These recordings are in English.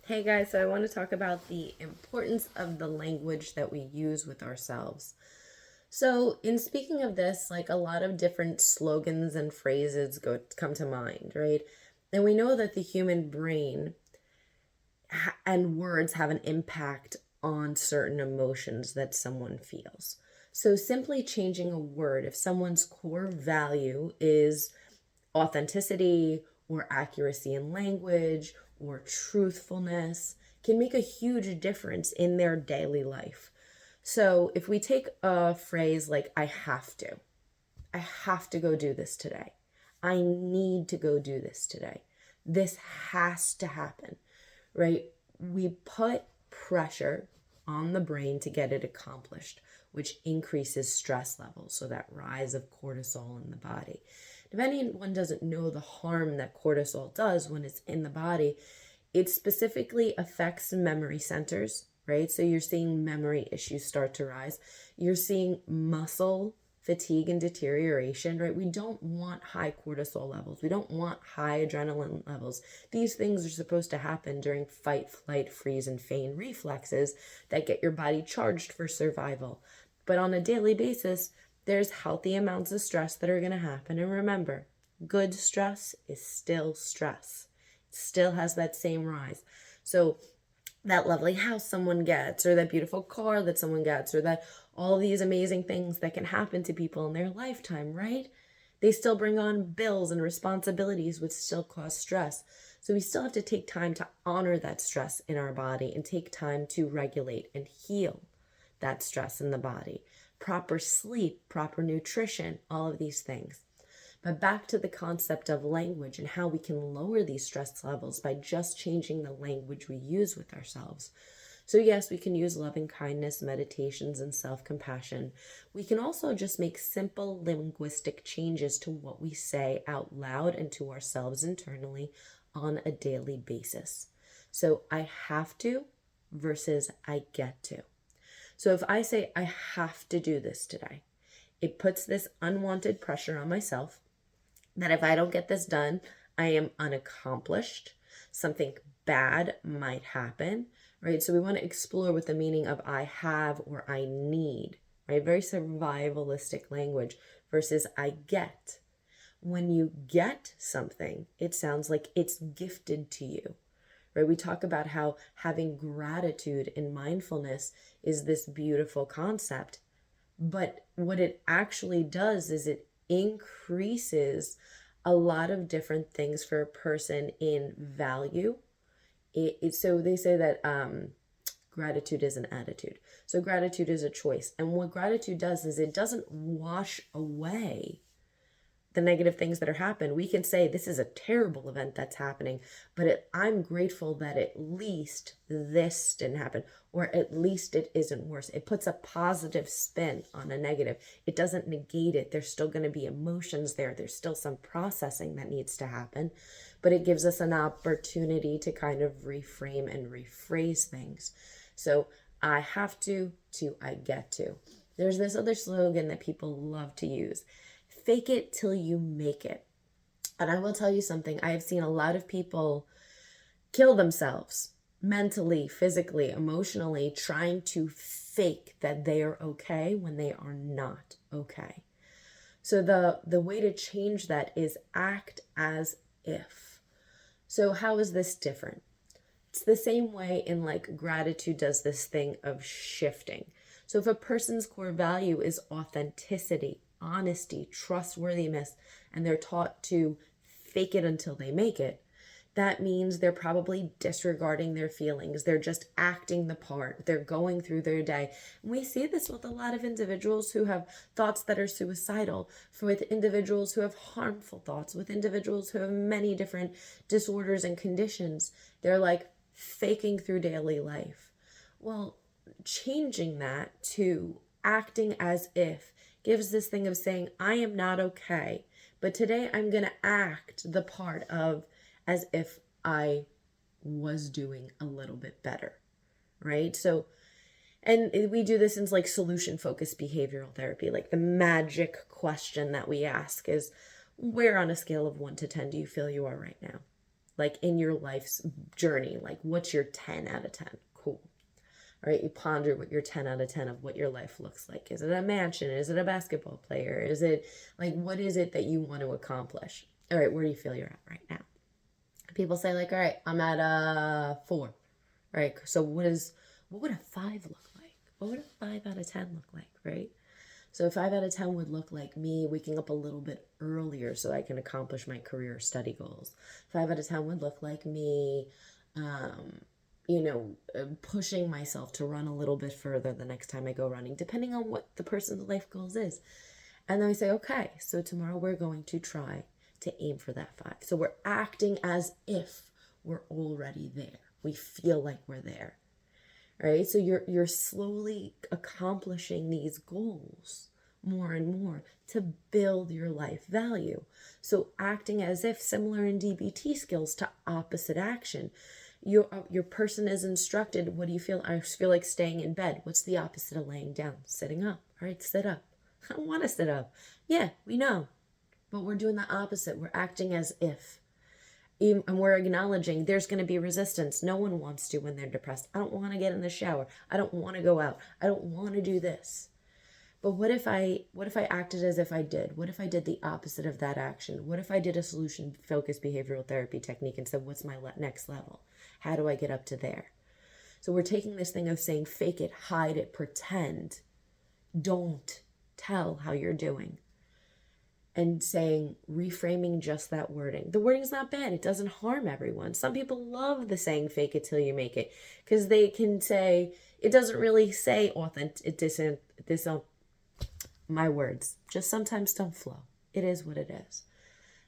Hey guys, so I want to talk about the importance of the language that we use with ourselves. So, in speaking of this, like a lot of different slogans and phrases come to mind, right? And we know that the human brain and words have an impact on certain emotions that someone feels. So, simply changing a word, if someone's core value is authenticity or accuracy in language or truthfulness, can make a huge difference in their daily life. So, if we take a phrase like, I have to go do this today. I need to go do this today. This has to happen, right? We put pressure on the brain to get it accomplished, which increases stress levels. So that rise of cortisol in the body. If anyone doesn't know the harm that cortisol does when it's in the body, it specifically affects memory centers, right? So you're seeing memory issues start to rise. You're seeing muscle fatigue and deterioration, right? We don't want high cortisol levels. We don't want high adrenaline levels. These things are supposed to happen during fight, flight, freeze, and feign reflexes that get your body charged for survival. But on a daily basis, there's healthy amounts of stress that are going to happen. And remember, good stress is still stress. It still has that same rise. So that lovely house someone gets, or that beautiful car that someone gets, or that all these amazing things that can happen to people in their lifetime, right? They still bring on bills and responsibilities, which still cause stress. So we still have to take time to honor that stress in our body and take time to regulate and heal that stress in the body. Proper sleep, proper nutrition, all of these things. But back to the concept of language and how we can lower these stress levels by just changing the language we use with ourselves. So, yes, we can use loving kindness, meditations, and self compassion. We can also just make simple linguistic changes to what we say out loud and to ourselves internally on a daily basis. So, I have to versus I get to. So, if I say I have to do this today, it puts this unwanted pressure on myself that if I don't get this done, I am unaccomplished. Something bad might happen, right? So we want to explore what the meaning of I have or I need, right? Very survivalistic language versus I get. When you get something, it sounds like it's gifted to you, right? We talk about how having gratitude and mindfulness is this beautiful concept. But what it actually does is it increases a lot of different things for a person in value. So they say that gratitude is an attitude. So gratitude is a choice. And what gratitude does is it doesn't wash away the negative things that are happening. We can say this is a terrible event that's happening, but I'm grateful that at least this didn't happen, or at least it isn't worse. It puts a positive spin on a negative. It doesn't negate it. There's still going to be emotions there. There's still some processing that needs to happen, but it gives us an opportunity to kind of reframe and rephrase things. So I have to I get to. There's this other slogan that people love to use: fake it till you make it. And I will tell you something, I have seen a lot of people kill themselves mentally, physically, emotionally, trying to fake that they are okay when they are not okay. So the way to change that is act as if. So how is this different? It's the same way in like gratitude does this thing of shifting. So if a person's core value is authenticity, honesty, trustworthiness, and they're taught to fake it until they make it, that means they're probably disregarding their feelings. They're just acting the part. They're going through their day. And we see this with a lot of individuals who have thoughts that are suicidal, with individuals who have harmful thoughts, with individuals who have many different disorders and conditions. They're like faking through daily life. Well, changing that to acting as if gives this thing of saying, I am not okay, but today I'm going to act the part of as if I was doing a little bit better, right? So, and we do this in like solution focused behavioral therapy. Like the magic question that we ask is, where on a scale of 1 to 10 do you feel you are right now? like in your life's journey. Like, what's your 10 out of 10? Cool. All right, you ponder what your 10 out of 10 of what your life looks like. Is it a mansion? Is it a basketball player? Is it like, what is it that you want to accomplish? All right, where do you feel you're at right now? People say like, all right, I'm at a 4. All right, so what would a 5 look like? What would a 5 out of 10 look like, right? So a 5 out of 10 would look like me waking up a little bit earlier so I can accomplish my career study goals. 5 out of 10 would look like me, pushing myself to run a little bit further the next time I go running, depending on what the person's life goals is. And then we say, okay, so tomorrow we're going to try to aim for that 5. So we're acting as if we're already there. We feel like we're there. Right? So you're slowly accomplishing these goals more and more to build your life value. So acting as if, similar in DBT skills to opposite action. Your person is instructed, what do you feel? I feel like staying in bed. What's the opposite of laying down? Sitting up. All right, sit up. I don't want to sit up. Yeah, we know. But we're doing the opposite. We're acting as if. And we're acknowledging there's going to be resistance. No one wants to when they're depressed. I don't want to get in the shower. I don't want to go out. I don't want to do this. But what if I acted as if I did? What if I did the opposite of that action? What if I did a solution-focused behavioral therapy technique and said, what's my next level? How do I get up to there? So we're taking this thing of saying, fake it, hide it, pretend. Don't tell how you're doing. And saying, reframing just that wording. The wording's not bad. It doesn't harm everyone. Some people love the saying, fake it till you make it. Because they can say, it doesn't really say authentic. My words just sometimes don't flow. It is what it is.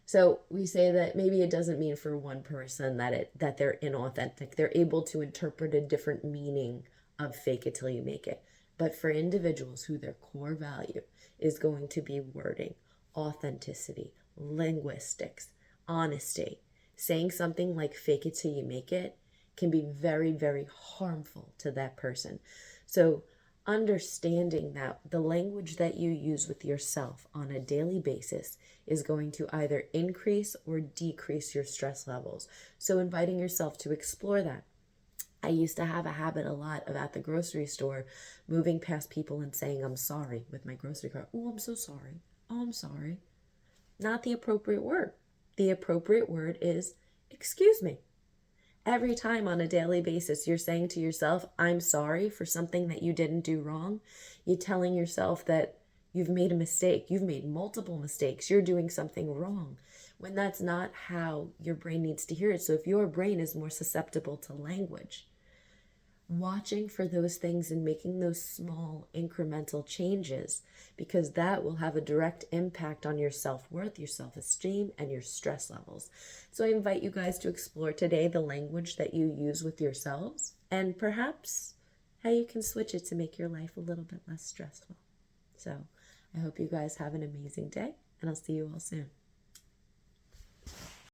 So we say that maybe it doesn't mean for one person that they're inauthentic. They're able to interpret a different meaning of fake it till you make it. But for individuals who their core value is going to be wording, authenticity, linguistics, honesty, saying something like fake it till you make it can be very, very harmful to that person. So understanding that the language that you use with yourself on a daily basis is going to either increase or decrease your stress levels. So inviting yourself to explore that. I used to have a habit a lot of at the grocery store, moving past people and saying, I'm sorry with my grocery cart. Oh, I'm so sorry. Oh, I'm sorry. Not the appropriate word. The appropriate word is, excuse me. Every time on a daily basis, you're saying to yourself, I'm sorry for something that you didn't do wrong. You're telling yourself that you've made a mistake. You've made multiple mistakes. You're doing something wrong when that's not how your brain needs to hear it. So if your brain is more susceptible to language, watching for those things and making those small incremental changes, because that will have a direct impact on your self-worth, your self-esteem, and your stress levels. So I invite you guys to explore today the language that you use with yourselves and perhaps how you can switch it to make your life a little bit less stressful. So I hope you guys have an amazing day, and I'll see you all soon.